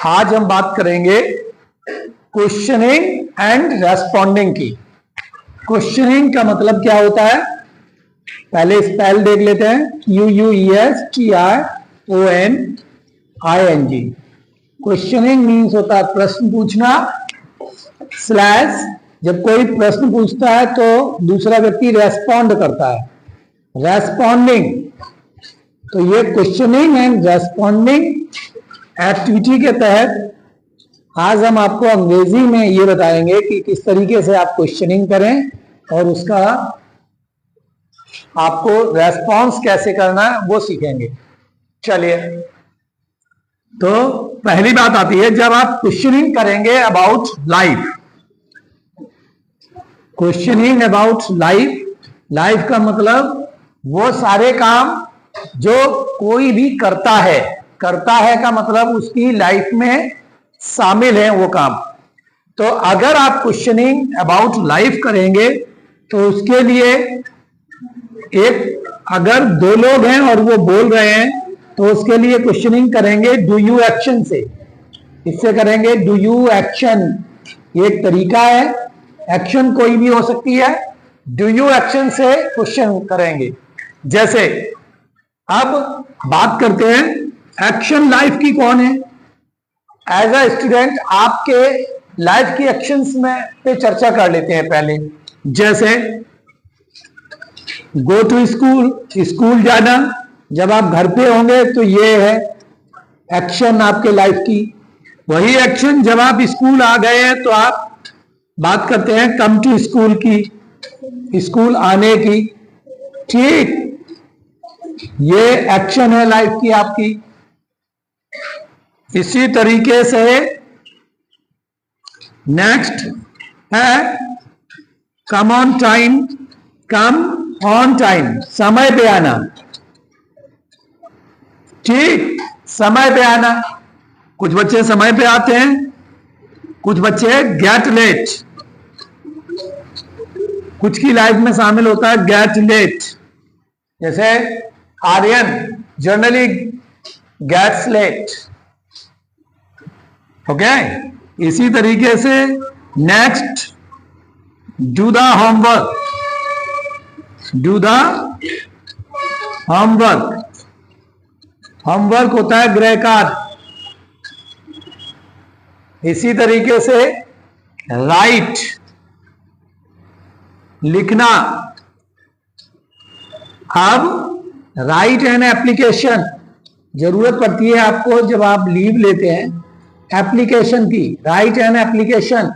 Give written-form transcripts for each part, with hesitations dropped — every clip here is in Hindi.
आज हम बात करेंगे क्वेश्चनिंग एंड रेस्पॉन्डिंग की। क्वेश्चनिंग का मतलब क्या होता है, पहले स्पेल देख लेते हैं। QUESTIONING। क्वेश्चनिंग मीन्स होता है प्रश्न पूछना, स्लैश जब कोई प्रश्न पूछता है तो दूसरा व्यक्ति रेस्पॉन्ड करता है, रेस्पॉन्डिंग। तो ये क्वेश्चनिंग एंड रेस्पॉन्डिंग एक्टिविटी के तहत आज हम आपको अंग्रेजी में ये बताएंगे कि किस तरीके से आप क्वेश्चनिंग करें और उसका आपको रेस्पॉन्स कैसे करना है वो सीखेंगे। चलिए, तो पहली बात आती है, जब आप क्वेश्चनिंग करेंगे about life. Questioning about life, life का मतलब वो सारे काम जो कोई भी करता है, करता है का मतलब उसकी लाइफ में शामिल है वो काम। तो अगर आप क्वेश्चनिंग अबाउट लाइफ करेंगे तो उसके लिए एक, अगर दो लोग हैं और वो बोल रहे हैं तो उसके लिए क्वेश्चनिंग करेंगे डू यू एक्शन से। इससे करेंगे डू यू एक्शन, ये एक तरीका है, एक्शन कोई भी हो सकती है। डू यू एक्शन से क्वेश्चन करेंगे। जैसे अब बात करते हैं एक्शन लाइफ की कौन है। एज अ स्टूडेंट आपके लाइफ की एक्शंस में पे चर्चा कर लेते हैं पहले। जैसे गो टू स्कूल, स्कूल जाना। जब आप घर पे होंगे तो ये है एक्शन आपके लाइफ की। वही एक्शन जब आप स्कूल आ गए हैं तो आप बात करते हैं कम टू स्कूल की, स्कूल आने की। ठीक, ये एक्शन है लाइफ की आपकी। इसी तरीके से नेक्स्ट है कम on time, come on time, समय पे आना। ठीक, समय पे आना। कुछ बच्चे समय पे आते हैं, कुछ बच्चे गेट लेट। कुछ की लाइफ में शामिल होता है गेट लेट। जैसे Aryan generally gets late. Okay, इसी तरीके से next do the homework, do the homework. Homework होता है गृह कार्य। इसी तरीके से राइट, लिखना। अब राइट एन एप्लीकेशन, जरूरत पड़ती है आपको जब आप लीव लेते हैं एप्लीकेशन की। राइट एन एप्लीकेशन,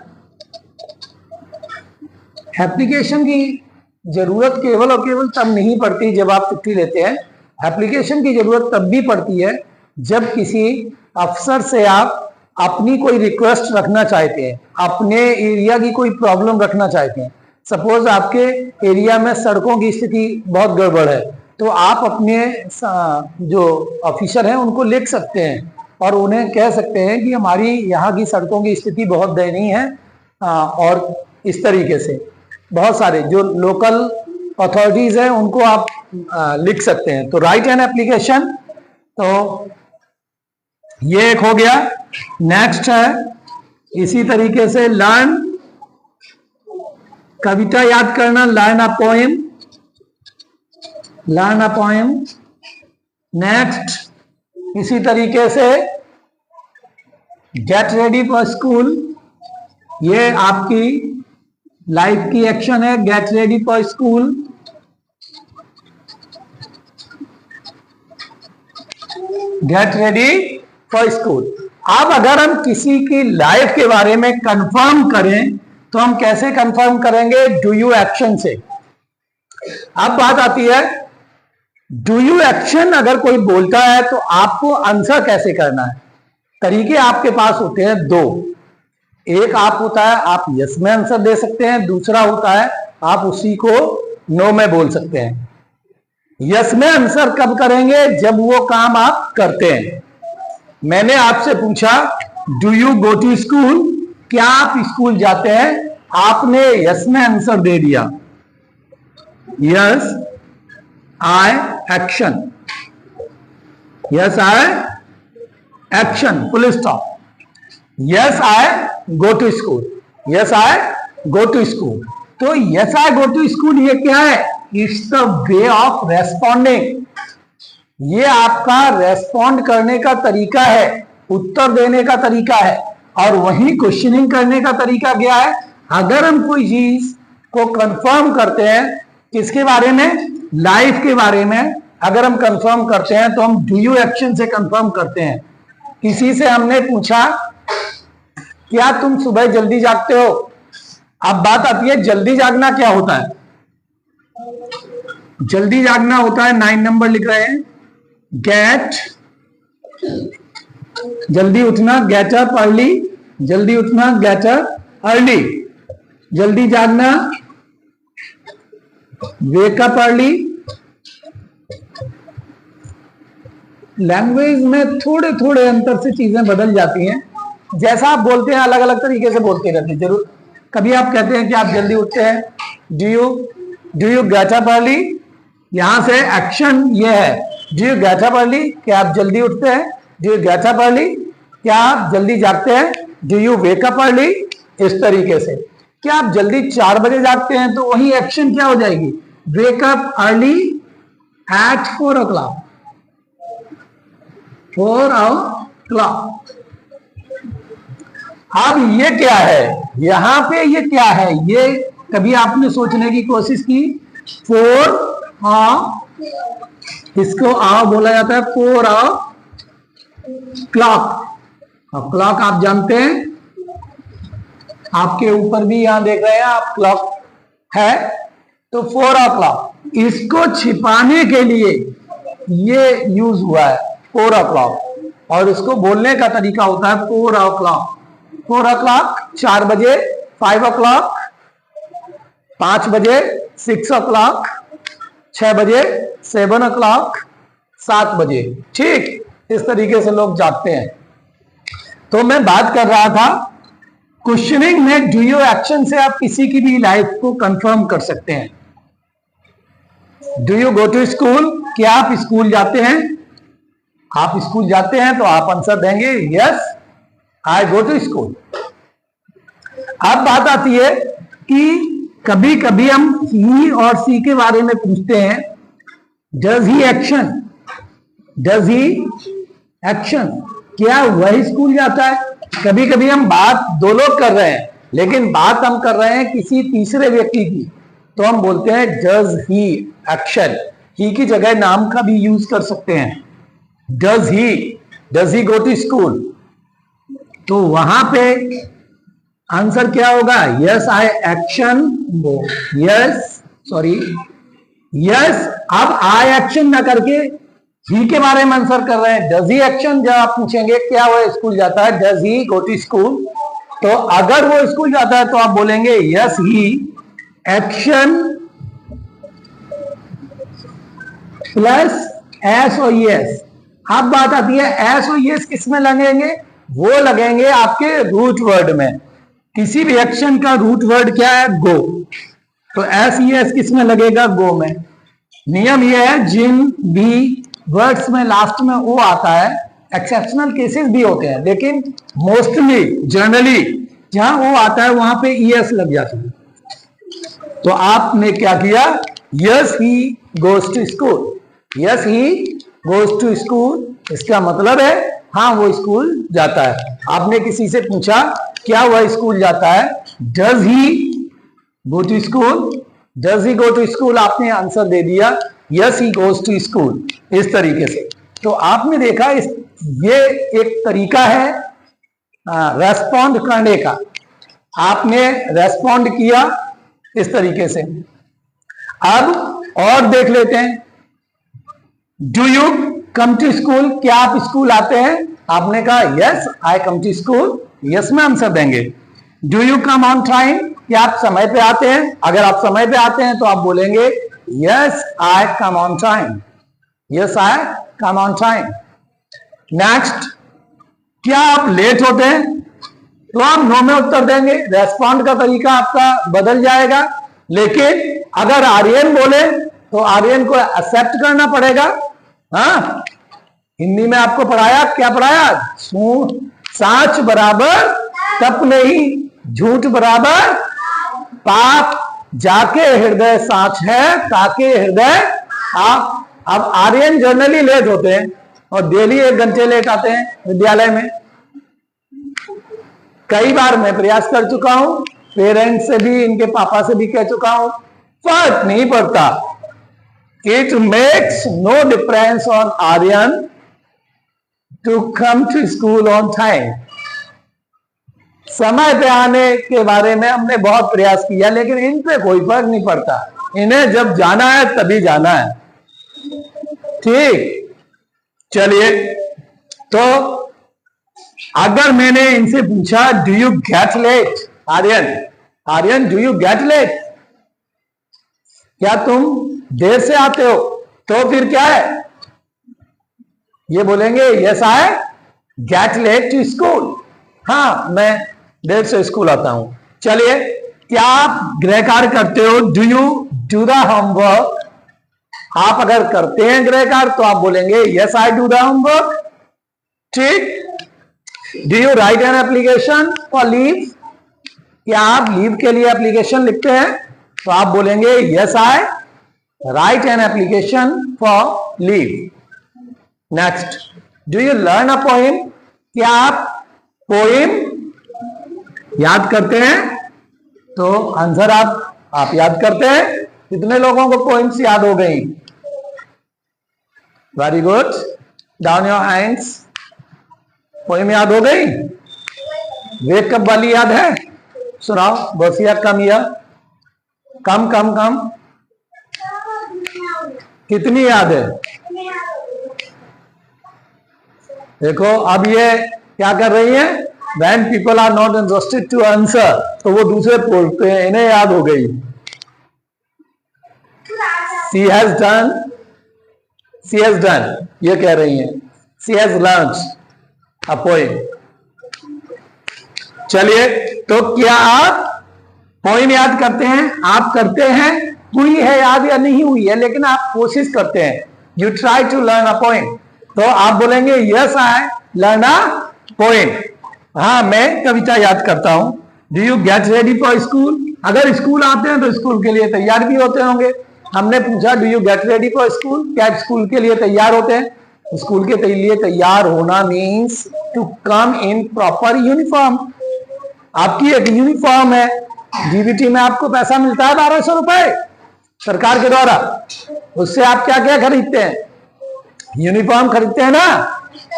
एप्लीकेशन की जरूरत केवल और केवल तब नहीं पड़ती जब आप छुट्टी लेते हैं। एप्लीकेशन की जरूरत तब भी पड़ती है जब किसी अफसर से आप अपनी कोई रिक्वेस्ट रखना चाहते हैं, अपने एरिया की कोई प्रॉब्लम रखना चाहते हैं। सपोज आपके एरिया में सड़कों की स्थिति बहुत गड़बड़ है, तो आप अपने जो ऑफिसर हैं उनको लिख सकते हैं और उन्हें कह सकते हैं कि हमारी यहाँ की सड़कों की स्थिति बहुत दयनीय है। और इस तरीके से बहुत सारे जो लोकल अथॉरिटीज हैं उनको आप लिख सकते हैं। तो राइट एन एप्लीकेशन, तो ये एक हो गया। नेक्स्ट है इसी तरीके से लर्न, कविता याद करना, learn a poem, learn a poem. Next इसी तरीके से गेट रेडी फॉर स्कूल, ये आपकी लाइफ की एक्शन है, gate ready for school. Gate ready for school. अब अगर हम किसी की लाइफ के बारे में कंफर्म करें तो हम कैसे कंफर्म करेंगे? डू यू एक्शन से। अब बात आती है डू यू एक्शन, अगर कोई बोलता है तो आपको आंसर कैसे करना है। तरीके आपके पास होते हैं दो। एक आप होता है आप यस में आंसर दे सकते हैं, दूसरा होता है आप उसी को नो में बोल सकते हैं। यस में आंसर कब करेंगे? जब वो काम आप करते हैं। मैंने आपसे पूछा do you go to school, क्या आप स्कूल जाते हैं? आपने यस में आंसर दे दिया, yes I action, yes I action, full stop. Yes I go to school, yes I go to school. तो yes I go to school ये क्या है? It's the way of responding. ये आपका रेस्पॉन्ड करने का तरीका है, उत्तर देने का तरीका है। और वही क्वेश्चनिंग करने का तरीका क्या है? अगर हम कोई चीज को कंफर्म करते हैं, किसके बारे में? लाइफ के बारे में। अगर हम कंफर्म करते हैं तो हम डू यू एक्शन से कंफर्म करते हैं। किसी से हमने पूछा क्या तुम सुबह जल्दी जागते हो? अब बात आती है जल्दी जागना क्या होता है। जल्दी जागना होता है, 9 नंबर लिख रहे हैं, गेट, जल्दी उठना, गेट अप अर्ली, जल्दी उठना, गेट अप अर्ली। जल्दी जागना, वेक अप अर्ली। लैंग्वेज में थोड़े थोड़े अंतर से चीजें बदल जाती हैं। जैसा आप बोलते हैं अलग अलग तरीके से बोलते रहते हैं। जरूर कभी आप कहते हैं कि आप जल्दी उठते हैं, do you get up early. यहां से एक्शन ये है, do you get up early, क्या आप जल्दी उठते हैं? Do you get up early, क्या आप जल्दी जागते हैं? Do you wake up early. इस तरीके से क्या आप जल्दी 4 बजे जागते हैं? तो वही एक्शन क्या हो जाएगी? Wake up early at 4 o'clock, 4 o'clock। अब ये क्या है? यहां पे ये क्या है? ये कभी आपने सोचने की कोशिश की? 4 इसको बोला जाता है 4 o'clock। अब क्लॉक आप जानते हैं, आपके ऊपर भी यहां देख रहे हैं आप, क्लॉक है। तो 4 o'clock, इसको छिपाने के लिए ये यूज हुआ है 4 o'clock। और इसको बोलने का तरीका होता है 4 o'clock। 4 o'clock 4 बजे, 5 o'clock 5 बजे, 6 o'clock 6 बजे, 7 o'clock 7 बजे। ठीक, इस तरीके से लोग जागते हैं। तो मैं बात कर रहा था क्वेश्चनिंग में डू यू एक्शन से आप किसी की भी लाइफ को कंफर्म कर सकते हैं। Do you go to school, क्या आप स्कूल जाते हैं? आप स्कूल जाते हैं तो आप आंसर देंगे yes I go to school. अब बात आती है कि कभी कभी हम ही और सी के बारे में पूछते हैं, does he action, does he action, क्या वह स्कूल जाता है? कभी कभी हम बात 2 लोग कर रहे हैं, लेकिन बात हम कर रहे हैं किसी तीसरे व्यक्ति की, तो हम बोलते हैं डज ही एक्शन। ही की जगह नाम का भी यूज कर सकते हैं। Does he go to school, तो वहां पे आंसर क्या होगा? Yes I action go, yes sorry yes. अब आई एक्शन ना करके ही के बारे में आंसर कर रहे हैं, डज ही एक्शन। जब आप पूछेंगे क्या वो स्कूल जाता है, does he go to school, तो अगर वो स्कूल जाता है तो आप बोलेंगे yes he action plus S और यस। अब बात आती है एस और यस किस में लगेंगे? वो लगेंगे आपके रूट वर्ड में। किसी भी एक्शन का रूट वर्ड क्या है? गो। तो एस यस किस में लगेगा? गो में। नियम यह है जिन भी वर्ड्स में लास्ट में ओ आता है, एक्सेप्शनल केसेस भी होते हैं, लेकिन मोस्टली जनरली जहां वो आता है वहां पे ईएस लग जाती है। तो आपने क्या किया? Yes he goes to school, yes he goes to school, इसका मतलब है हाँ वो स्कूल जाता है। आपने किसी से पूछा क्या वह स्कूल जाता है, does he go to school, does he go to school, आपने आंसर दे दिया yes he goes to school. इस तरीके से तो आपने देखा ये एक तरीका है रेस्पॉन्ड करने का। आपने रेस्पॉन्ड किया इस तरीके से। अब और देख लेते हैं, do you come to school, क्या आप स्कूल आते हैं? आपने कहा yes I come to school, yes में आंसर देंगे। Do you come on time, क्या आप समय पे आते हैं? अगर आप समय पे आते हैं तो आप बोलेंगे yes I come on time, yes I come on time. Next, क्या आप लेट होते हैं? तो आप नो में उत्तर देंगे। रेस्पॉन्ड का तरीका आपका बदल जाएगा, लेकिन अगर आर्यन बोले तो आर्यन को एक्सेप्ट करना पड़ेगा। हाँ, हिंदी में आपको पढ़ाया, क्या पढ़ाया? साच बराबर तप नहीं, झूठ बराबर पाप, जाके हृदय साच है, ताके हृदय आप। अब आर्यन जनरली लेट होते हैं और डेली 1 घंटे लेट आते हैं विद्यालय में। कई बार मैं प्रयास कर चुका हूं, पेरेंट्स से भी, इनके पापा से भी कह चुका हूं, फर्क नहीं पड़ता। It makes no difference on Aryan to come to school on time. समय पे आने के बारे में हमने बहुत प्रयास किया, लेकिन इन पे कोई फर्क नहीं पड़ता। इन्हें जब जाना है तभी जाना है। ठीक, चलिए, तो अगर मैंने इनसे पूछा do you get late, Aryan do you get late, क्या तुम देर से आते हो, तो फिर क्या है, ये बोलेंगे yes I get late to school, हाँ मैं देर से स्कूल आता हूं। चलिए, क्या आप गृह कार्य करते हो, do you do the homework, आप अगर करते हैं गृह कार्य तो आप बोलेंगे yes I do the homework. ठीक, do you write an application for leave, क्या आप लीव के लिए एप्लीकेशन लिखते हैं, तो आप बोलेंगे yes I right an application for leave. Next, do you learn a poem, क्या आप पोएम याद करते हैं, तो आंसर आप याद करते हैं। कितने लोगों को पोएम्स याद हो गई, very good, down your hands. Poem याद हो गई, वेक अप वाली याद है, सुनाओ, बसिया कम या कम कम कम, कितनी याद है, देखो अब ये क्या कर रही है, when people are not interested to answer, तो वो दूसरे बोलते हैं, इन्हें याद हो गई। she has done, ये कह रही हैं, she has learned a poem। चलिए, तो क्या आप पोएम याद करते हैं, आप करते हैं, हुई है याद या नहीं हुई है, लेकिन आप कोशिश करते हैं, you try to learn a poem, तो आप बोलेंगे yes I learn a poem, हाँ मैं कविता याद करता हूं। Do you get ready for school, अगर स्कूल आते हैं तो स्कूल के लिए तैयार भी होते होंगे। हमने पूछा do you get ready for school, क्या स्कूल के लिए तैयार होते हैं, स्कूल के लिए तैयार होना means to come in proper uniform. आपकी एक यूनिफॉर्म है, डीबीटी में आपको पैसा मिलता है 1200 रुपए सरकार के द्वारा, उससे आप क्या क्या खरीदते हैं, यूनिफॉर्म खरीदते हैं ना।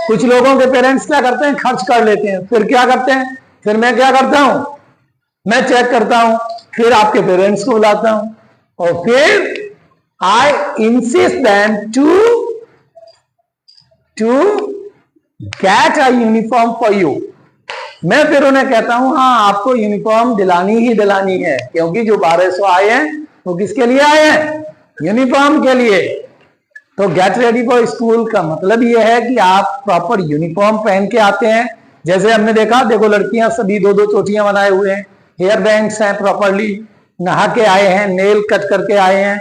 कुछ लोगों के पेरेंट्स क्या करते हैं, खर्च कर लेते हैं, फिर क्या करते हैं, फिर मैं क्या करता हूं, मैं चेक करता हूं, फिर आपके पेरेंट्स को बुलाता हूं और फिर I insist them to get a uniform for you. मैं फिर उन्हें कहता हूं हाँ आपको यूनिफॉर्म दिलानी ही दिलानी है, क्योंकि जो 1200 आए हैं वो किसके लिए आए हैं, यूनिफॉर्म के लिए। तो गेट रेडी फॉर स्कूल का मतलब ये है कि आप प्रॉपर यूनिफॉर्म पहन के आते हैं। जैसे हमने देखा, देखो लड़कियां सभी 2-2 चोटियां बनाए हुए हैं, हेयर बैंड्स हैं, प्रॉपरली नहा के आए हैं, नेल कट करके आए हैं,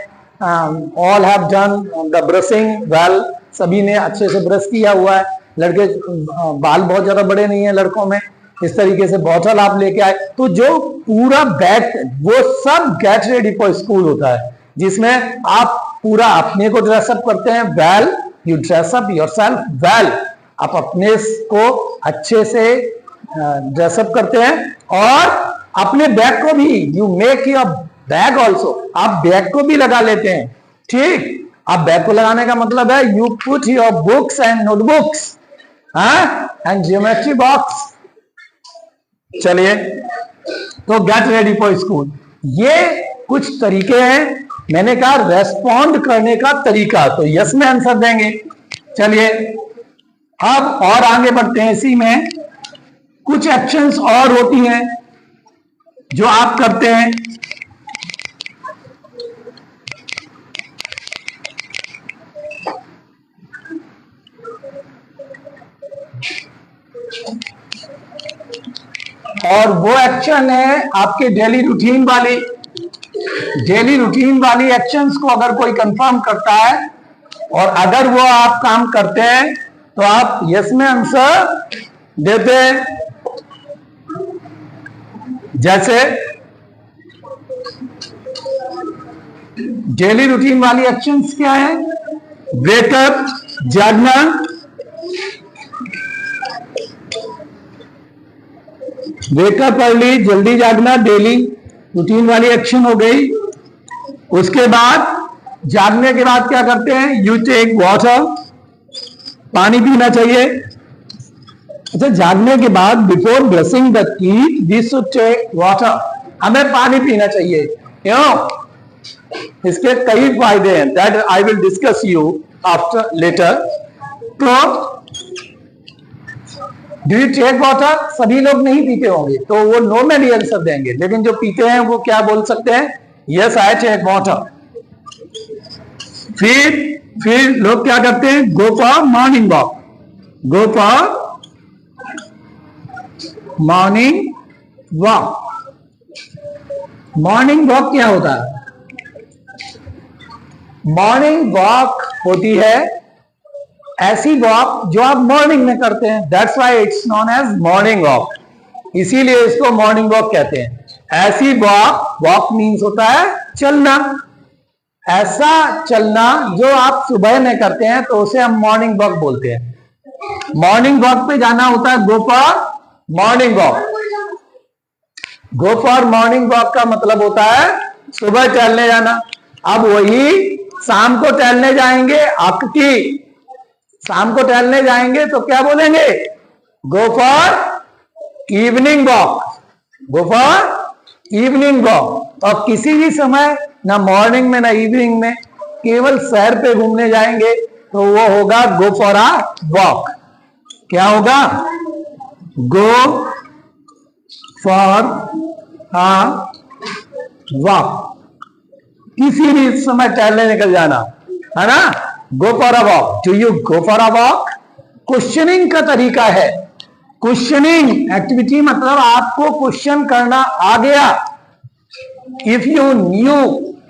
all have done the brushing well, सभी ने अच्छे से ब्रश किया हुआ है। लड़के बाल बहुत ज्यादा बड़े नहीं है लड़कों में, इस तरीके से बॉटल आप लेके आए, तो जो पूरा बैग वो सब गेट रेडी फॉर स्कूल होता है, जिसमें आप पूरा अपने को ड्रेसअप करते हैं, well you dress up yourself well, आप अपने को अच्छे से ड्रेसअप करते हैं और अपने बैग को भी, you make your bag also, आप बैग को भी लगा लेते हैं। ठीक, आप बैग को लगाने का मतलब है you put your books and notebooks and geometry box. चलिए, तो गेट रेडी फॉर स्कूल, ये कुछ तरीके हैं, मैंने कहा रेस्पॉन्ड करने का तरीका, तो यस में आंसर देंगे। चलिए, अब और आगे बढ़ते हैं। इसी में कुछ एक्शंस और होती हैं जो आप करते हैं। और वो एक्शन है आपके डेली रूटीन वाली। डेली रूटीन वाली एक्शंस को अगर कोई कंफर्म करता है और अगर वो आप काम करते हैं तो आप यस में आंसर देते हैं। जैसे डेली रूटीन वाली एक्शंस क्या है? वेकअप, जागना, वेकअप अर्ली, जल्दी जागना, डेली रूटीन वाली एक्शन हो गई। उसके बाद जागने के बाद क्या करते हैं? यू टेक वाटर, पानी पीना चाहिए। अच्छा, जागने के बाद before brushing the teeth we should take water, हमें पानी पीना चाहिए। क्यों? इसके कई फायदे हैं, that I will discuss you after later. तो डू यू टेक वाटर? सभी लोग नहीं पीते होंगे तो वो नॉर्मली आंसर देंगे, लेकिन जो पीते हैं वो क्या बोल सकते हैं? Yes I take water. फिर लोग क्या करते हैं? Go for morning walk, go for morning walk. Morning walk क्या होता है? मॉर्निंग वॉक होती है ऐसी वॉक जो आप मॉर्निंग में करते हैं, that's why it's known as morning walk, इसीलिए इसको मॉर्निंग वॉक कहते हैं। ऐसी वॉक, वॉक मीन्स होता है चलना, ऐसा चलना जो आप सुबह में करते हैं तो उसे हम मॉर्निंग वॉक बोलते हैं। मॉर्निंग वॉक पे जाना होता है गो for morning walk. Go for morning walk का मतलब होता है सुबह टहलने जाना। अब वही शाम को टहलने जाएंगे, आपकी शाम को टहलने जाएंगे तो क्या बोलेंगे? Go for evening walk, go for evening walk. और किसी भी समय, ना मॉर्निंग में ना इवनिंग में, केवल सैर पे घूमने जाएंगे तो वो होगा गो फॉर अ वॉक। क्या होगा? गो फॉर अ वॉक, किसी भी समय टहलने निकल जाना, है ना? गो for a walk. Do you go for a walk? Questioning का तरीका है। क्वेश्चनिंग एक्टिविटी मतलब आपको क्वेश्चन करना आ गया। If you knew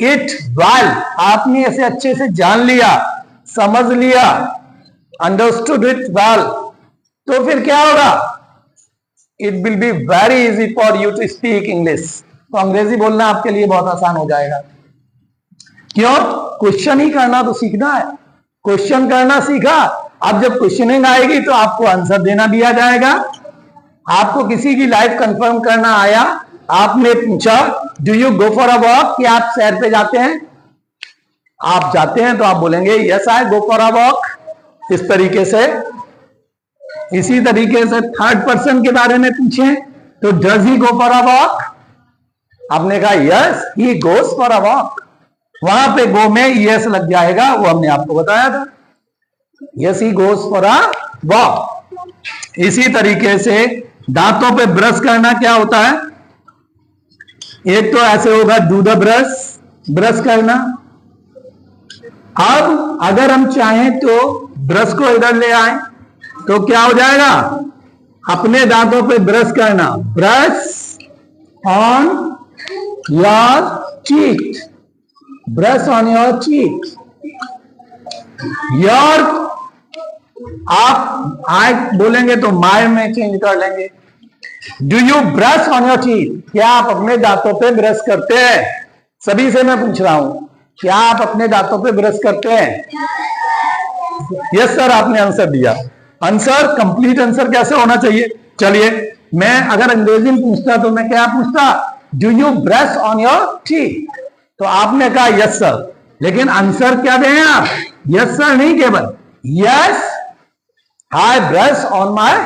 it well, आपने इसे अच्छे से जान लिया, समझ लिया, अंडरस्टूड इट वेल, तो फिर क्या होगा? It will be very easy for you to speak English. तो अंग्रेजी बोलना आपके लिए बहुत आसान हो जाएगा। क्यों? क्वेश्चन ही करना तो सीखना है, क्वेश्चन करना सीखा, अब जब क्वेश्चनिंग आएगी तो आपको आंसर देना भी आ जाएगा। आपको किसी की लाइफ कंफर्म करना आया, आपने पूछा do you go for a walk, कि आप सैर पे जाते हैं? आप जाते हैं तो आप बोलेंगे yes I go for a walk, इस तरीके से। इसी तरीके से थर्ड पर्सन के बारे में पूछें तो does he go for a walk? आपने कहा yes he goes for a walk, वहां पे गो में यस लग जाएगा, वो हमने आपको बताया था। Yes he goes for a walk. इसी तरीके से दांतों पे ब्रश करना क्या होता है? एक तो ऐसे होगा डू द ब्रश, ब्रश करना। अब अगर हम चाहें तो ब्रश को इधर ले आए तो क्या हो जाएगा? अपने दांतों पे ब्रश करना, brush on your teeth, brush on your teeth. Your, आप आई बोलेंगे तो माय में चेंज कर लेंगे। Do you brush on your teeth? क्या आप अपने दांतों पे ब्रश करते हैं? सभी से मैं पूछ रहा हूं, क्या आप अपने दांतों पे ब्रश करते हैं? यस सर, आपने आंसर दिया। आंसर, कंप्लीट आंसर कैसे होना चाहिए? चलिए, मैं अगर अंग्रेजी में पूछता तो मैं क्या पूछता? Do you brush on your teeth? तो आपने कहा यस सर, लेकिन आंसर क्या दें आप? यस सर नहीं, केवल yes I brush on my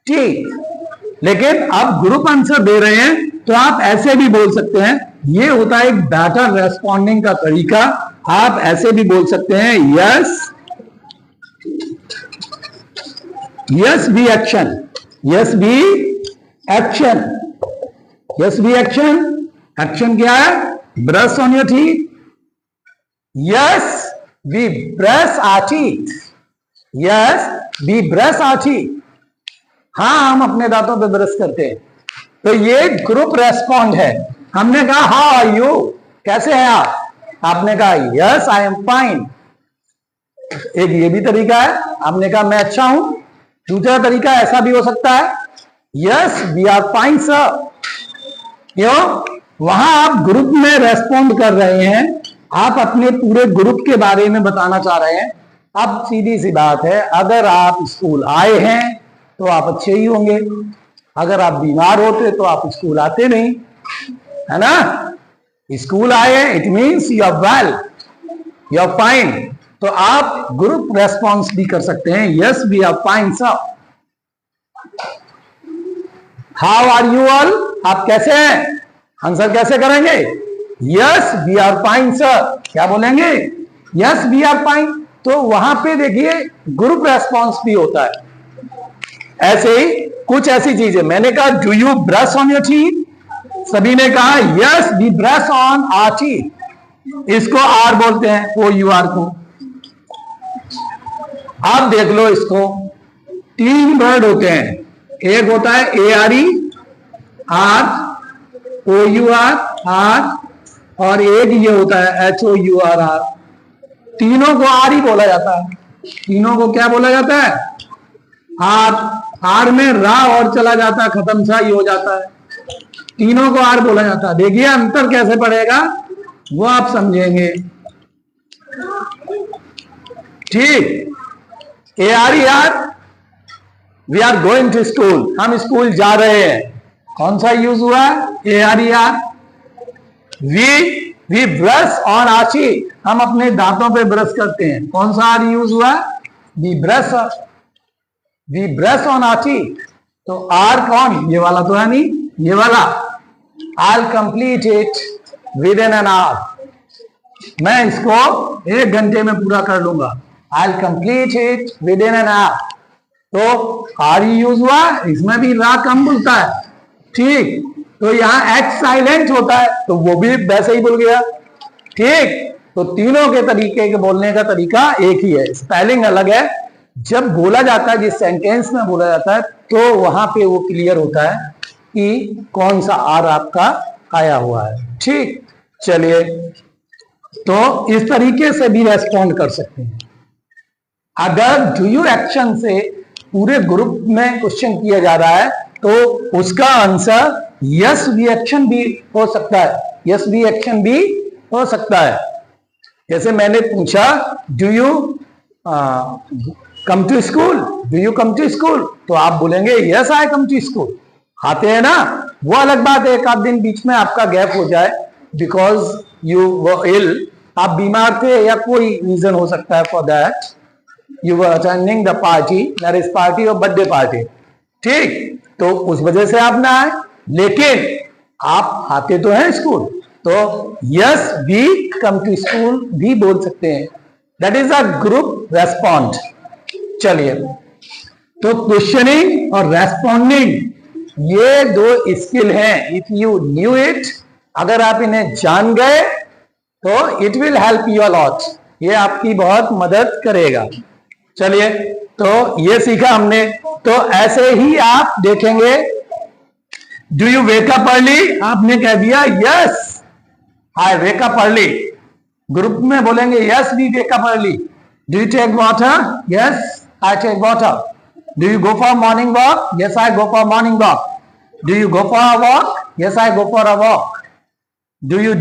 teeth. लेकिन आप ग्रुप आंसर दे रहे हैं तो आप ऐसे भी बोल सकते हैं, ये होता है एक बेटर रेस्पॉन्डिंग का तरीका। आप ऐसे भी बोल सकते हैं yes, yes be action, yes be action, yes be action. Action क्या है? Brush on your teeth. Yes we brush our teeth, yes we brush our teeth. हाँ, हम अपने दांतों पे ब्रश करते हैं। तो ये ग्रुप रेस्पॉन्ड है। हमने कहा हाउ आर यू, कैसे हैं आप? आपने कहा यस आई एम फाइन। एक ये भी तरीका है, आपने कहा मैं अच्छा हूं, दूसरा तरीका ऐसा भी हो सकता है, yes we are fine sir. क्यों? वहां आप ग्रुप में रेस्पॉन्ड कर रहे हैं, आप अपने पूरे ग्रुप के बारे में बताना चाह रहे हैं। अब सीधी सी बात है, अगर आप स्कूल आए हैं तो आप अच्छे ही होंगे, अगर आप बीमार होते तो आप स्कूल आते नहीं, है ना। स्कूल आए it means you are well, you are fine. तो आप ग्रुप रेस्पॉन्स भी कर सकते हैं, yes we are fine sir. How are you all, आप कैसे हैं, आंसर कैसे करेंगे, yes we are fine sir. क्या बोलेंगे, यस वी आर फाइन। तो वहां पे देखिए ग्रुप रेस्पॉन्स भी होता है। ऐसे ही कुछ ऐसी चीजें, मैंने कहा do you brush on your teeth, सभी ने कहा yes we brush on our teeth. इसको आर बोलते हैं, ओ यू आर को। आप देख लो इसको, 3 वर्ड होते हैं, एक होता है A R E are, O U R, और एक ये होता है H O U R hour. तीनों को आर ही बोला जाता है। तीनों को क्या बोला जाता है, आर। आर में रा और चला जाता है, खत्म सा ही हो जाता है, तीनों को आर बोला जाता है। देखिए अंतर कैसे पड़ेगा वो आप समझेंगे, ठीक। A R E are, we are going to school, हम स्कूल जा रहे हैं। कौन सा यूज हुआ, A R E are. We brush on our teeth, हम अपने दांतों पे ब्रश करते हैं। कौन सा आर यूज हुआ, we brush on our teeth. तो आर कौन, ये वाला तो है नहीं, ये वाला। I will complete it within an hour, मैं इसको 1 घंटे में पूरा कर लूंगा। आई will complete it within an our. तो आर यूज हुआ, इसमें भी रा कम बोलता है, ठीक। तो यहां एक्स साइलेंट होता है, तो वो भी वैसे ही बोल गया, ठीक। तो तीनों के तरीके के बोलने का तरीका एक ही है, स्पेलिंग अलग है। जब बोला जाता है, जिस सेंटेंस में बोला जाता है, तो वहां पे वो क्लियर होता है कि कौन सा आर आपका आया हुआ है, ठीक। चलिए, तो इस तरीके से भी रेस्पॉन्ड कर सकते हैं। अगर डू यू एक्शन से पूरे ग्रुप में क्वेश्चन किया जा रहा है तो उसका आंसर यस वी एक्शन भी हो सकता है, यस वी एक्शन भी हो सकता है। जैसे मैंने पूछा do you come to school, do you come to school, तो आप बोलेंगे yes I come to school. आते हैं ना, वो अलग बात है, एक आध दिन बीच में आपका गैप हो जाए बिकॉज यू वर इल, आप बीमार थे या कोई रीजन हो सकता है for that, you were attending the party, marriage party और बर्थडे पार्टी, ठीक। तो उस वजह से आप ना आए, लेकिन आप आते तो हैं स्कूल, तो yes we come to school भी बोल सकते हैं। That is a group respond. चलिए, तो क्वेश्चनिंग और रेस्पॉन्डिंग ये 2 स्किल हैं। इफ यू न्यू इट, अगर आप इन्हें जान गए तो it will help you a lot, ये आपकी बहुत मदद करेगा। चलिए, तो ये सीखा हमने। तो ऐसे ही आप देखेंगे, do you wake up early, आपने कह दिया yes I wake up early, group में बोलेंगे yes we wake up early. Do you take water, yes I take water. Do you go for morning walk, yes I go for morning walk. Do you go for a walk, yes I go for a walk. Do you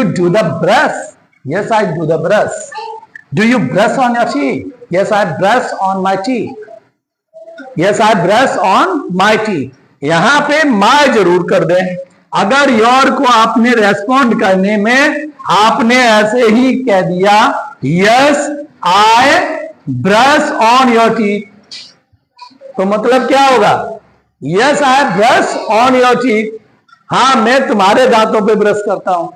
do the brush, yes I do the brush. Do you brush on your teeth, yes I brush on my teeth, yes I brush on my teeth. यहां पे माय जरूर कर दें। अगर योर को आपने रेस्पॉन्ड करने में आपने ऐसे ही कह दिया yes I brush on your teeth, तो मतलब क्या होगा, yes I brush on your teeth, हाँ मैं तुम्हारे दांतों पे ब्रश करता हूं।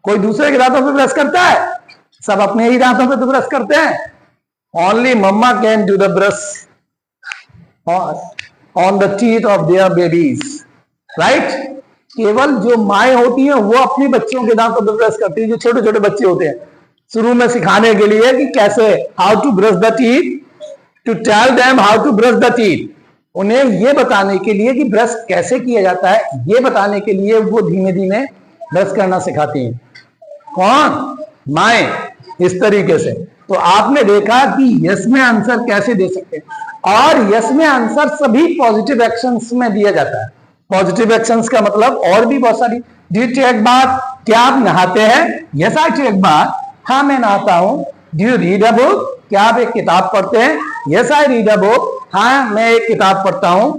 कोई दूसरे के दांतों पे ब्रश करता है, सब अपने ही दांतों पे तो ब्रश करते हैं। Only mama can do the brush on the teeth of their babies, right. केवल जो माएँ होती हैं वो अपने बच्चों के दांतों पे ब्रश करती है, जो छोटे छोटे बच्चे होते हैं, शुरू में सिखाने के लिए कि कैसे, how to brush the teeth, to tell them how to brush the teeth. उन्हें ये बताने के लिए कि ब्रश कैसे किया जाता है, ये बताने के लिए वो धीमे धीमे ब्रश करना सिखाती हैं। कौन, माएँ, इस तरीके से। तो आपने देखा कि यस में आंसर कैसे दे सकते हैं, और यस में आंसर सभी पॉजिटिव एक्शंस में दिया जाता है। पॉजिटिव एक्शंस का मतलब और भी बहुत सारी। डू यू टेक बाथ, क्या आप नहाते हैं? यस आई टेक बाथ, हाँ मैं नहाता हूं। Do you read a book, क्या आप एक किताब पढ़ते हैं? Yes I read a book, हाँ मैं एक किताब पढ़ता हूं।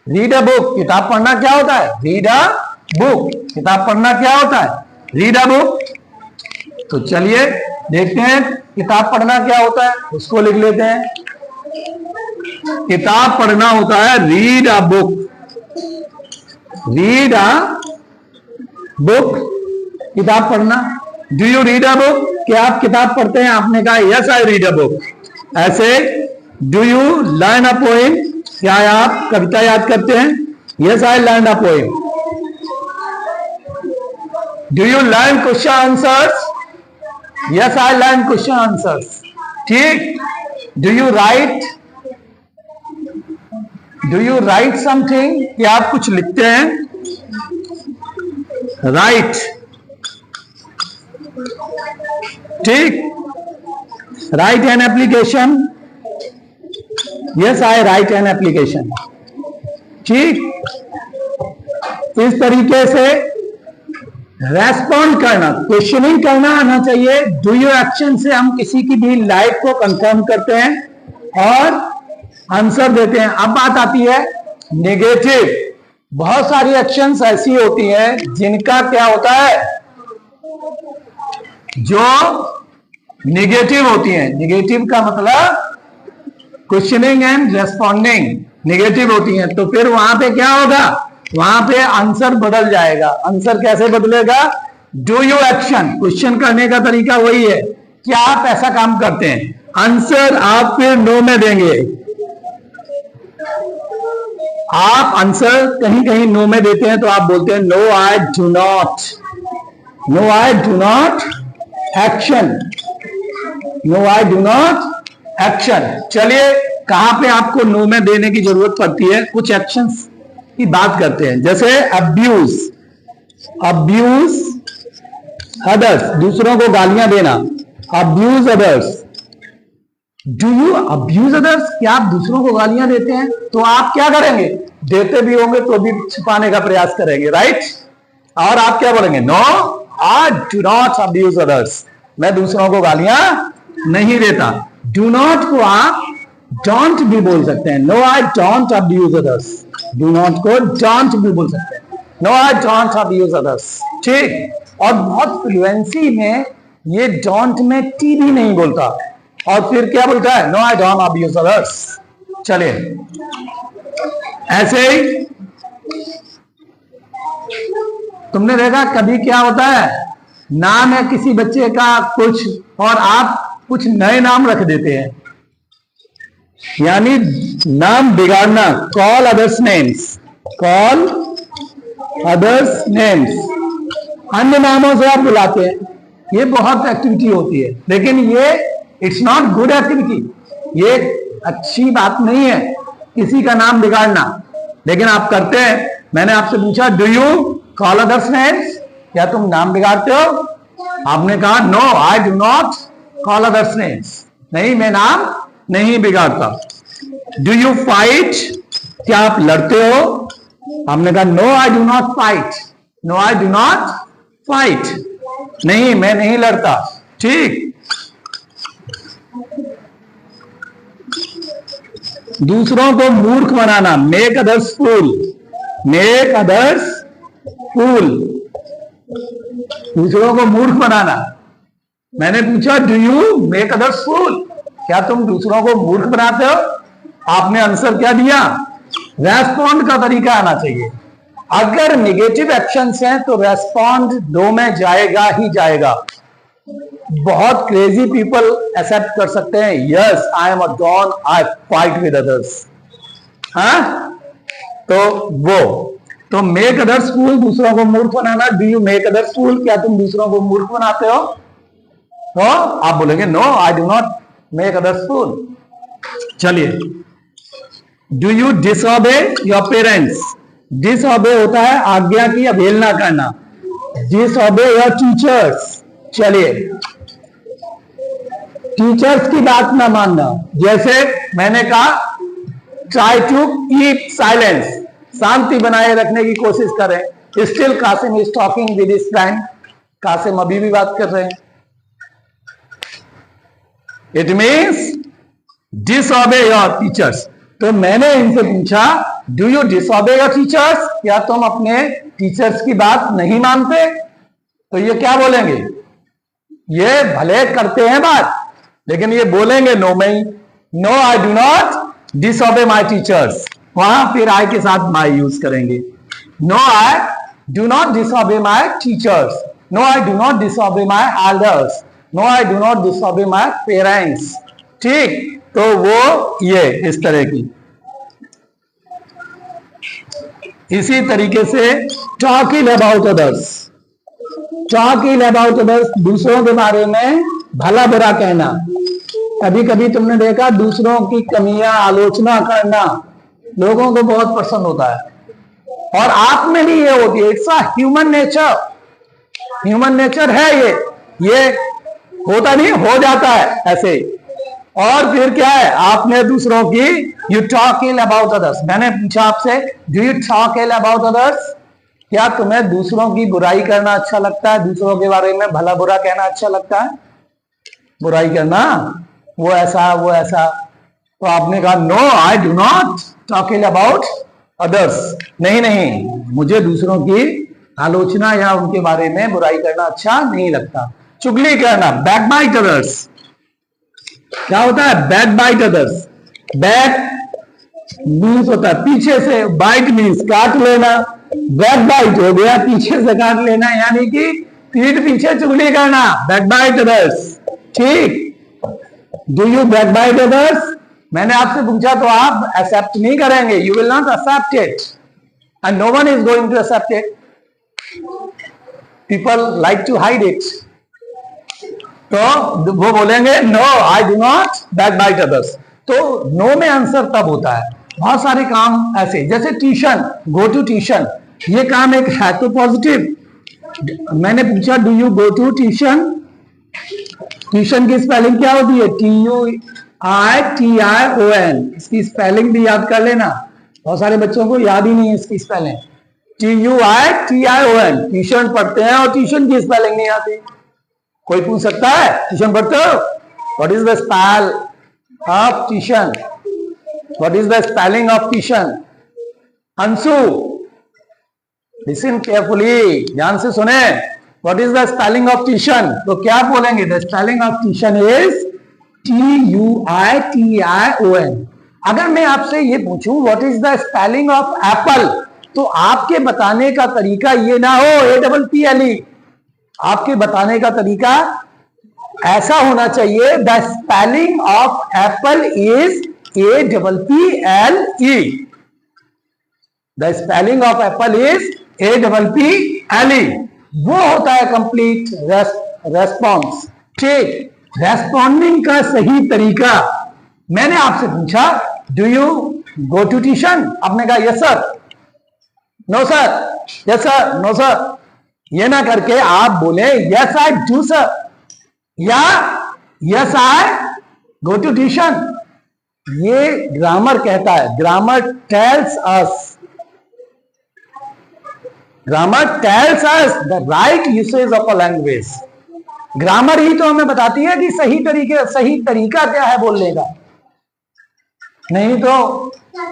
रीड अ बुक, किताब पढ़ना क्या होता है? रीड अ बुक, किताब पढ़ना क्या होता है? Read a book. तो चलिए देखते हैं किताब पढ़ना क्या होता है, उसको लिख लेते हैं। किताब पढ़ना होता है read a book. Read a book, किताब पढ़ना। Do you read a book, क्या आप किताब पढ़ते हैं? आपने कहा yes I read a book. ऐसे do you learn a poem, क्या आप कविता याद करते हैं? Yes I learn a poem. Do you learn question answers? Yes I learn question answers. ठीक। Do you write, do you write something, क्या आप कुछ लिखते हैं? राइट। ठीक। Right an application, yes I right an application. ठीक। इस तरीके से रेस्पॉन्ड करना, क्वेश्चनिंग करना आना चाहिए। डू यू एक्शन से हम किसी की भी लाइफ को कंफर्म करते हैं और आंसर देते हैं। अब बात आती है नेगेटिव। बहुत सारी एक्शंस ऐसी होती हैं जिनका क्या होता है, जो नेगेटिव होती हैं। नेगेटिव का मतलब क्वेश्चनिंग एंड रेस्पॉन्डिंग नेगेटिव होती हैं, तो फिर वहां पे क्या होगा, वहां पे आंसर बदल जाएगा। आंसर कैसे बदलेगा? डू यू एक्शन, क्वेश्चन करने का तरीका वही है, क्या आप ऐसा काम करते हैं? आंसर आप फिर नो में देंगे। आप आंसर कहीं कहीं नो में देते हैं तो आप बोलते हैं no I do not, no I do not action, no I do not action. चलिए कहां पे आपको नो में देने की जरूरत पड़ती है, कुछ एक्शंस की बात करते हैं। जैसे अब्यूज, अब्यूज अदर्स, दूसरों को गालियां देना। Abuse others, do you abuse others, क्या आप दूसरों को गालियां देते हैं? तो आप क्या करेंगे? देते भी होंगे तो भी छुपाने का प्रयास करेंगे, राइट? और आप क्या बोलेंगे? No I do not abuse others, मैं दूसरों को गालियां नहीं देता। डू नॉट को आप डोंट भी बोल सकते हैं। No I don't abuse others, do not को डोंट भी बोल सकते हैं। No I don't abuse others. ठीक। और बहुत फ्लुएंसी में ये डोंट में टी भी नहीं बोलता, और फिर क्या बोलता है? No I don't abuse others. चलिए ऐसे ही तुमने देखा कभी क्या होता है, नाम है किसी बच्चे का कुछ और आप कुछ नए नाम रख देते हैं, यानी नाम बिगाड़ना। Call others names, call others names, अन्य नामों से आप बुलाते हैं। ये बहुत एक्टिविटी होती है, लेकिन ये इट्स नॉट गुड एक्टिविटी, ये अच्छी बात नहीं है किसी का नाम बिगाड़ना, लेकिन आप करते हैं। मैंने आपसे पूछा do you call others names, क्या तुम नाम बिगाड़ते हो? आपने कहा no I do not call others names, नहीं मैं नाम नहीं बिगाड़ता। डू यू फाइट, क्या आप लड़ते हो? आपने कहा no I do not fight, no I do not fight, नहीं मैं नहीं लड़ता। ठीक। दूसरों को मूर्ख बनाना, make others fool, make others fool, दूसरों को मूर्ख बनाना। मैंने पूछा do you make others fool, क्या तुम दूसरों को मूर्ख बनाते हो? आपने आंसर क्या दिया? रेस्पॉन्ड का तरीका आना चाहिए। अगर नेगेटिव एक्शंस हैं तो रेस्पॉन्ड दो में जाएगा ही जाएगा। बहुत क्रेजी पीपल एक्सेप्ट कर सकते हैं, yes I am a don, I fight with others, हाँ? तो वो तो मेक अदर्स फूल, दूसरों को मूर्ख बनाना। Do you make others fool, क्या तुम दूसरों को मूर्ख बनाते हो? तो आप बोलेंगे no I do not make others fool. चलिए do you disobey your parents, disobey होता है आज्ञा की अवहेलना करना। डिसऑबे योर टीचर्स, चलिए टीचर्स की बात ना मानना। जैसे मैंने कहा ट्राई टू कीप साइलेंस, शांति बनाए रखने की कोशिश करें। Still Kasim is talking with his friend, Kasim अभी भी बात कर रहे हैं। It means disobey your teachers. तो मैंने इनसे पूछा do you disobey your teachers, क्या तुम अपने टीचर्स की बात नहीं मानते? तो ये क्या बोलेंगे? ये भले करते हैं बात, लेकिन ये बोलेंगे नो में ही, no I do not disobey my teachers. वहां फिर आई के साथ माई यूज करेंगे। No I do not disobey my teachers, no I do not disobey my elders, no I do not disobey my parents. ठीक, तो वो ये इस तरह की। इसी तरीके से talk ill about others, talk ill about others, दूसरों के बारे में भला बुरा कहना। कभी कभी तुमने देखा दूसरों की कमियां आलोचना करना लोगों को बहुत पसंद होता है, और आप में भी ये होती है। It's a human nature, human nature है ये होता नहीं, हो जाता है ऐसे। और फिर क्या है, आपने दूसरों की you talk ill about others. मैंने पूछा आपसे do you talk ill about others, क्या तुम्हें दूसरों की बुराई करना अच्छा लगता है? दूसरों के बारे में भला बुरा कहना अच्छा लगता है? बुराई करना, वो ऐसा वो ऐसा। तो आपने कहा no I do not talk ill about others. नहीं नहीं, मुझे दूसरों की आलोचना या उनके बारे में बुराई करना अच्छा नहीं लगता। चुगली करना, बैक बाइट अदर्स। क्या होता है backbite others? Back means होता है पीछे से, बाइट मीन्स काट लेना। बैक बाइट हो गया पीछे से काट लेना, यानी कि पीठ पीछे चुगली करना, बैक बाइट अदर्स। ठीक, do you backbite others? मैंने आपसे पूछा तो आप एक्सेप्ट नहीं करेंगे, you will not accept it and no one is going to accept it. People like to hide it. तो वो बोलेंगे no I do not backbite others. तो नो में आंसर तब होता है। बहुत सारे काम ऐसे, जैसे ट्यूशन, गो टू ट्यूशन, ये काम एक है तो पॉजिटिव। मैंने पूछा do you go to tuition, tuition की स्पेलिंग क्या होती है? TUITION। इसकी स्पेलिंग भी याद कर लेना, बहुत सारे बच्चों को याद ही नहीं है इसकी स्पेलिंग। TUITION, ट्यूशन पढ़ते हैं और ट्यूशन की स्पेलिंग नहीं आती। कोई पूछ सकता है ट्यूशन पढ़ते हो, what is the spell of tuition, what is the spelling of tuition? Anshu listen carefully, ध्यान से सुने, what is the spelling of tuition? तो क्या बोलेंगे? The spelling of tuition is TUITION। अगर मैं आपसे ये पूछूं what is the spelling of apple, तो आपके बताने का तरीका ये ना हो APPLE, आपके बताने का तरीका ऐसा होना चाहिए the spelling of apple is APPLE। The spelling of apple is APPLE। वो होता है कंप्लीट रेस्पॉन्स। ठीक, रेस्पॉन्डिंग का सही तरीका। मैंने आपसे पूछा do you go to tuition, आपने कहा yes sir, no sir, yes sir, no sir. ये ना करके आप बोले यस आई डू सर या yes I go to tuition. ये ग्रामर कहता है, grammar tells us the right usage of a language. Grammar ही तो हमें बताती है कि सही तरीका क्या है बोलने का। नहीं तो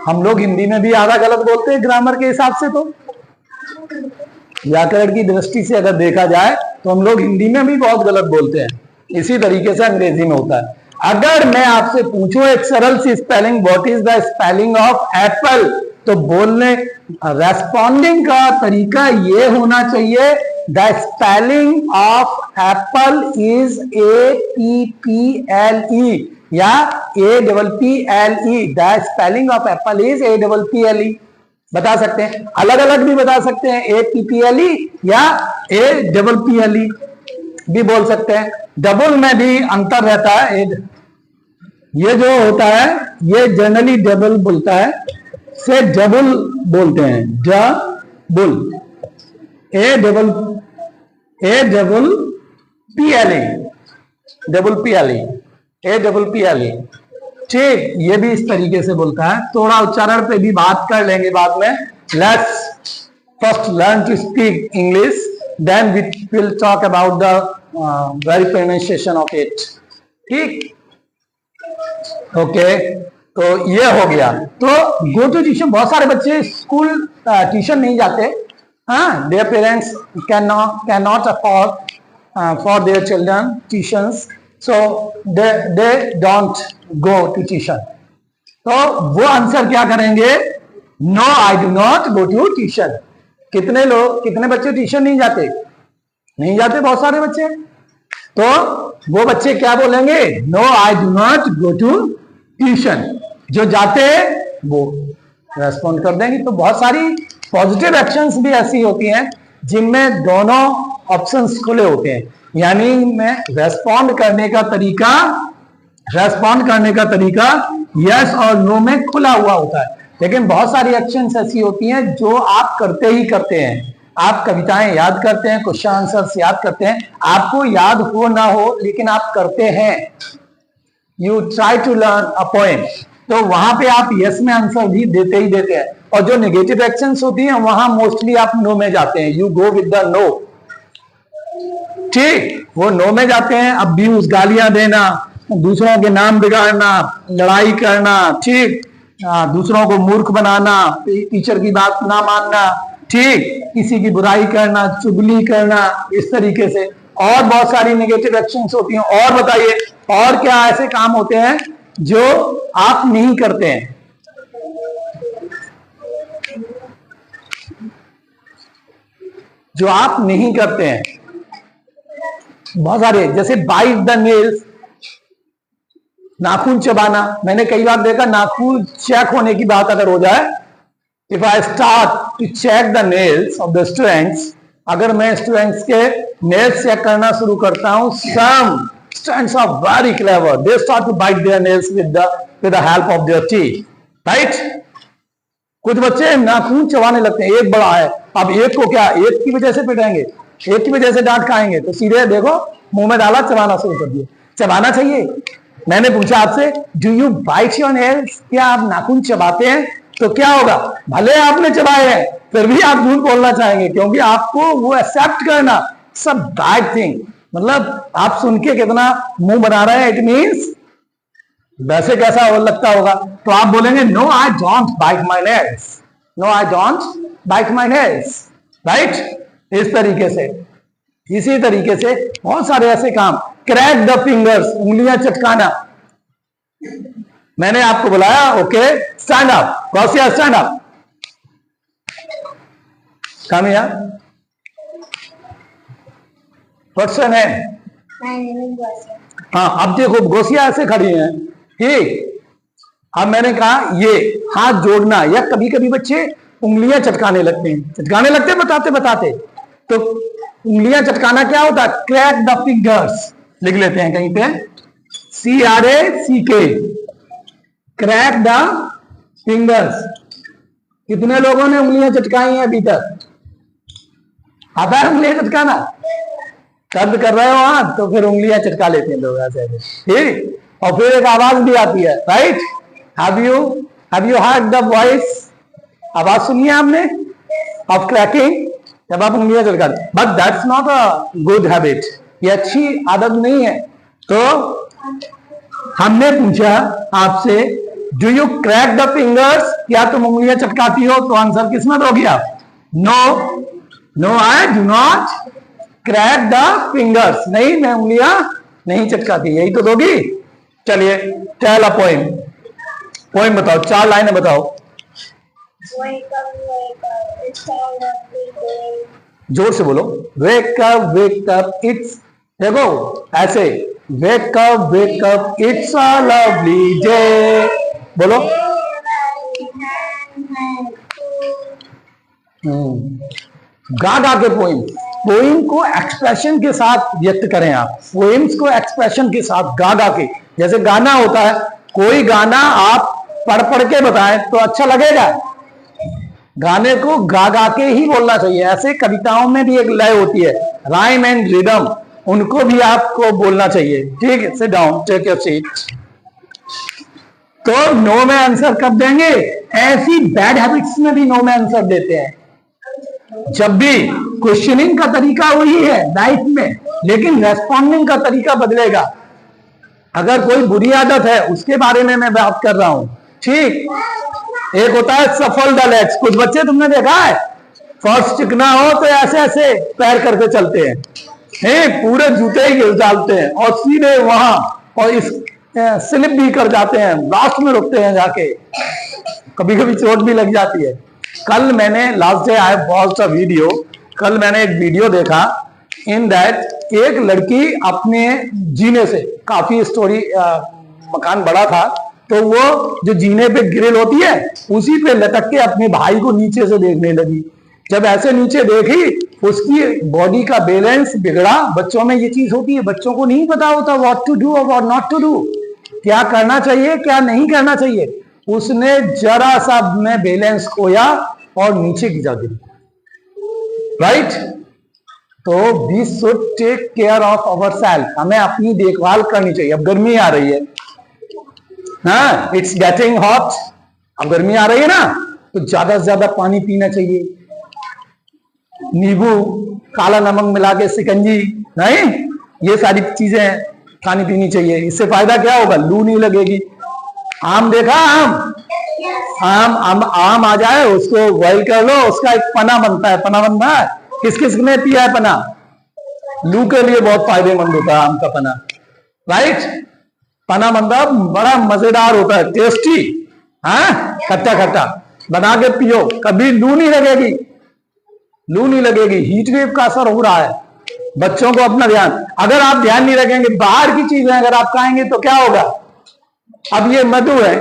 हम लोग हिंदी में भी आधा गलत बोलते हैं ग्रामर के हिसाब से। तो व्याकरण की दृष्टि से अगर देखा जाए तो हम लोग हिंदी में भी बहुत गलत बोलते हैं, इसी तरीके से अंग्रेजी में होता है। अगर मैं आपसे पूछूं एक सरल सी spelling, what is the spelling of apple, तो बोलने रेस्पॉन्डिंग का तरीका ये होना चाहिए the spelling of apple is APPLE या APPLE। The spelling of apple is APPLE। बता सकते हैं, अलग अलग भी बता सकते हैं, APPLE या APPLE भी बोल सकते हैं। डबल में भी अंतर रहता है। ये जो होता है ये जनरली डबल बोलता है, से डबल बोलते हैं, डबल APPLE। APPLE। ठीक, ये भी इस तरीके से बोलता है। थोड़ा उच्चारण पे भी बात कर लेंगे बाद में। Let's first learn to speak English, then we will talk about the very pronunciation of it. ठीक, ओके, तो ये हो गया। तो गो टू ट्यूशन, बहुत सारे बच्चे स्कूल ट्यूशन नहीं जाते। हाँ, their parents can not afford for their children tuitions, so they don't go to tuition. तो वो आंसर क्या करेंगे? No, I do not go to tuition. कितने बच्चे ट्यूशन नहीं जाते? नहीं जाते, बहुत सारे बच्चे। तो वो बच्चे क्या बोलेंगे? No, I do not go to tuition. जो जाते वो रेस्पॉन्ड कर देंगे। तो बहुत सारी पॉजिटिव एक्शंस भी ऐसी होती हैं जिनमें दोनों ऑप्शंस खुले होते हैं, यानी मैं रेस्पॉन्ड करने का तरीका यस और नो में खुला हुआ होता है। लेकिन बहुत सारी एक्शंस ऐसी होती हैं जो आप करते ही करते हैं। आप कविताएं याद करते हैं, क्वेश्चन आंसर्स याद करते हैं, आपको याद हो ना हो लेकिन आप करते हैं। You try to learn a poem, तो वहां पे आप यस में आंसर भी देते ही देते हैं। और जो नेगेटिव एक्शंस होती हैं वहां मोस्टली आप नो में जाते हैं। You go with the no. ठीक, वो नो में जाते हैं। अब्यूज, गालियां देना, दूसरों के नाम बिगाड़ना, लड़ाई करना, ठीक, दूसरों को मूर्ख बनाना, टीचर की बात ना मानना, ठीक, किसी की बुराई करना, चुगली करना, इस तरीके से और बहुत सारी नेगेटिव एक्शंस होती हैं। और बताइए, और क्या ऐसे काम होते हैं जो आप नहीं करते हैं? जो आप नहीं करते हैं बहुत सारे, जैसे बाइट द नेल्स, नाखून चबाना। मैंने कई बार देखा नाखून चेक होने की बात अगर हो जाए, if I start to check the nails of the students, अगर मैं स्टूडेंट्स के नेल्स चेक करना शुरू करता हूं, some students are very clever, they start to bite their nails with the help of their teeth, right. कुछ बच्चे नाखून चबाने लगते हैं। एक बड़ा है, अब एक को क्या, एक की वजह से पिटाएंगे, एक की वजह से डांट खाएंगे, तो सीधे देखो मुंह में डाला, चबाना शुरू कर दिया। चबाना चाहिए। मैंने पूछा आपसे, do you bite your nails, क्या आप नाखून चबाते हैं? तो क्या होगा, भले आपने चबाए हैं फिर भी आप झूठ बोलना चाहेंगे, क्योंकि आपको वो एक्सेप्ट करना सब बैड थिंग। मतलब आप सुन के कितना मुंह बना रहे हैं, इट मीन्स वैसे कैसा लगता होगा। तो आप बोलेंगे no I don't bite my nails, no I don't bite my nails, right. इस तरीके से, इसी तरीके से बहुत सारे ऐसे काम। क्रैक द फिंगर्स, उंगलियां चटकाना। मैंने आपको बुलाया, okay stand up, Gausia stand up, come here, what's your name? हाँ, अब देखो गौसिया ऐसे खड़ी हैं, ठीक। अब मैंने कहा ये हाथ जोड़ना, या कभी कभी बच्चे उंगलियां चटकाने लगते हैं, बताते बताते। तो उंगलियां चटकाना क्या होता है? क्रैक द फिंगर्स, लिख लेते हैं कहीं पे, CRACK, क्रैक द फिंगर्स। कितने लोगों ने उंगलियां चटकाई हैं अभी तक? आता है उंगलियां चटकाना? दर्द कर रहे हो हाथ तो फिर उंगलियां चटका लेते हैं लोग ऐसे, ठीक। और फिर एक आवाज भी आती है, right. Have you heard the voice? आवाज सुनी है आपने ऑफ क्रैकिंग, जब आप उंगलियां चटकाते। But that's not a good habit, ये अच्छी आदत नहीं है। तो हमने पूछा आपसे, do you crack the fingers, क्या तुम उंगलियां चटकाती हो? तो आंसर किसमें दोगे आप? No, no I do not crack the fingers, नहीं मैं उंगलियां नहीं चटकाती, यही तो दोगी। चलिए टेल अ पोएम, पोएम बताओ, 4 लाइनें बताओ। Wake up, it's a lovely day. जोर से बोलो, वेक अप इट्स, देखो ऐसे, wake up it's a lovely day, बोलो। गा गा के पोइम को एक्सप्रेशन के साथ व्यक्त करें आप। पोइम्स को एक्सप्रेशन के साथ गा गा के, जैसे गाना होता है, कोई गाना आप पढ़ पढ़ के बताएं तो अच्छा लगेगा। गाने को गा गा के ही बोलना चाहिए। ऐसे कविताओं में भी एक लय होती है, राइम एंड रिदम, उनको भी आपको बोलना चाहिए। ठीक है, sit down, take your seat. तो नो में आंसर कब देंगे? ऐसी बैड हैबिट्स में भी नो में आंसर देते हैं। जब भी क्वेश्चनिंग का तरीका वही है लाइफ में, लेकिन रेस्पॉन्डिंग का तरीका बदलेगा। अगर कोई बुरी आदत है उसके बारे में मैं बात कर रहा हूं। ठीक, एक होता है सफल द लेग्स। कुछ बच्चे तुमने देखा है फर्श चिकना हो तो ऐसे ऐसे पैर करके चलते हैं, पूरे जूते ही डालते हैं और सीधे वहां, और इस स्लिप भी कर जाते हैं, लास्ट में रुकते हैं जाके, कभी कभी चोट भी लग जाती है। कल मैंने last day I watched a video, कल मैंने एक वीडियो देखा इन दैट एक लड़की अपने जीने से, काफी स्टोरी, मकान बड़ा था तो वो जो जीने पे ग्रिल होती है उसी पे लटक के अपने भाई को नीचे से देखने लगी। जब ऐसे नीचे देखी उसकी बॉडी का बैलेंस बिगड़ा। बच्चों में ये चीज होती है, बच्चों को नहीं पता होता व्हाट टू डू और व्हाट नॉट टू डू, क्या करना चाहिए क्या नहीं करना चाहिए। उसने जरा सा में बैलेंस खोया और नीचे गिरा दी। राइट, तो we should take care of our self, हमें अपनी देखभाल करनी चाहिए। अब गर्मी आ रही है ना, इट्स गेटिंग हॉट, अब गर्मी आ रही है ना, तो ज्यादा से ज्यादा पानी पीना चाहिए। नींबू, काला नमक मिला के शिकंजी, नहीं, ये सारी चीजें खानी पीनी चाहिए। इससे फायदा क्या होगा? लू नहीं लगेगी। आम देखा, आम आ जाए उसको बॉइल कर लो, उसका एक पना बनता है। पना बनता है, किस किस ने पिया है पना? लू के लिए बहुत फायदेमंद होता है आम का पना। राइट, पना बनता बड़ा मजेदार होता है, टेस्टी, हाँ, खट्टा खट्टा बना के पियो, कभी लू नहीं लगेगी, लू नहीं लगेगी। हीट वेव का असर हो रहा है, बच्चों को अपना ध्यान, अगर आप ध्यान नहीं रखेंगे, बाहर की चीजें अगर आप खाएंगे तो क्या होगा? अब ये मधु है,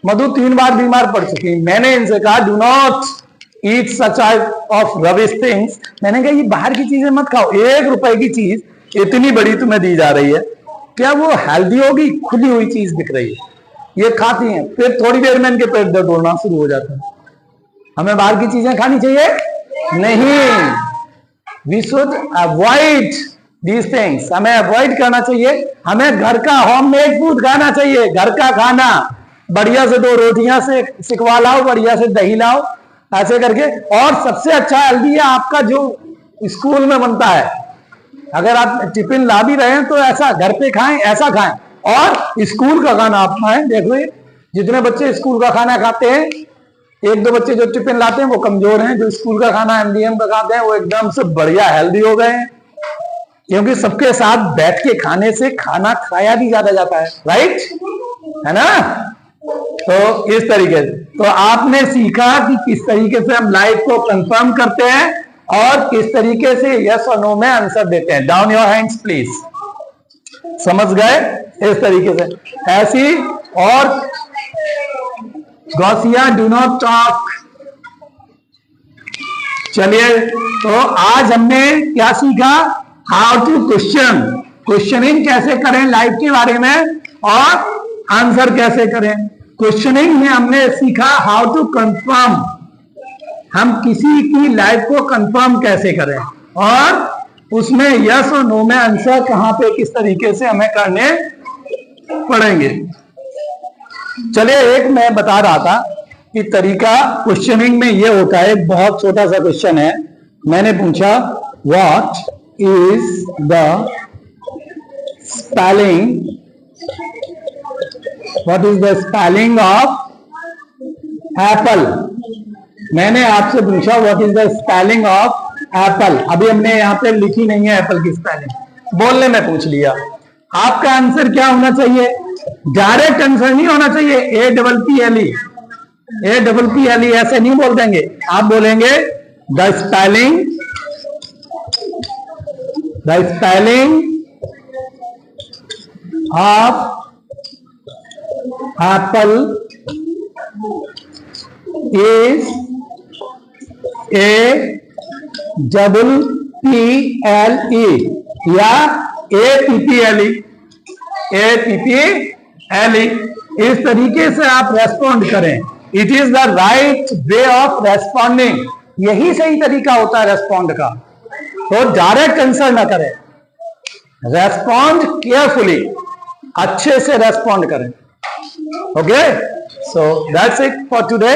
मधु 3 बार बीमार पड़ चुकी है। मैंने इनसे कहा do not eat such of rubbish things. मैंने कहा ये बाहर की चीजें मत खाओ। 1 रुपए की चीज इतनी बड़ी तुम्हें दी जा रही है, क्या वो हेल्दी होगी? खुली हुई चीज दिख रही है, ये खाती हैं, फिर थोड़ी देर में इनके पेट दर्द होना शुरू हो जाता है। हमें बाहर की चीजें खानी चाहिए नहीं, we should avoid these things, हमें अवॉइड करना चाहिए। हमें घर का होममेड फूड खाना चाहिए, घर का खाना, बढ़िया से 2 रोटियां से सिकवा लाओ, बढ़िया से दही लाओ, ऐसे करके। और सबसे अच्छा हेल्दी है आपका जो स्कूल में बनता है। अगर आप टिफिन ला भी रहे हैं तो ऐसा घर पे खाएं, ऐसा खाएं, और स्कूल का खाना आप खाएं। देखो जितने बच्चे स्कूल का खाना खाते हैं, 1-2 बच्चे जो टिफिन लाते हैं वो कमजोर हैं, जो स्कूल का खाना एमडीएम का खाते हैं वो एकदम से बढ़िया हेल्दी हो गए हैं, क्योंकि सबके साथ बैठ के खाने से खाना खाया भी ज्यादा जाता है। राइट, है ना? तो इस तरीके से तो आपने सीखा कि किस तरीके से हम लाइफ को कंफर्म करते हैं और किस तरीके से यस और नो में आंसर देते हैं। Down your hands please. समझ गए? इस तरीके से ऐसी। और गौसिया डू नॉट टॉक। चलिए, तो आज हमने क्या सीखा? हाउ टू क्वेश्चन, क्वेश्चनिंग कैसे करें लाइफ के बारे में, और आंसर कैसे करें। क्वेश्चनिंग में हमने सीखा हाउ टू कंफर्म, हम किसी की लाइफ को कंफर्म कैसे करें, और उसमें यस और नो में आंसर कहां पे किस तरीके से हमें करने पड़ेंगे। चलिए, एक मैं बता रहा था कि तरीका क्वेश्चनिंग में ये होता है। बहुत छोटा सा क्वेश्चन है, मैंने पूछा what is the spelling, what is the spelling of Apple. मैंने आपसे पूछा what is the spelling of Apple. अभी हमने यहाँ पे लिखी नहीं है एप्पल की स्पेलिंग, बोलने में पूछ लिया। आपका आंसर क्या होना चाहिए? डायरेक्ट आंसर नहीं होना चाहिए APPLE, APPLE ऐसे नहीं बोल देंगे। आप बोलेंगे the spelling of apple is APPLE या APPLE, इस तरीके से आप रेस्पॉन्ड करें। It is the right way of responding, यही सही तरीका होता है रेस्पॉन्ड का। तो डायरेक्ट आंसर ना करें, रेस्पॉन्ड केयरफुली, अच्छे से रेस्पॉन्ड करें. Okay, so that's it for today.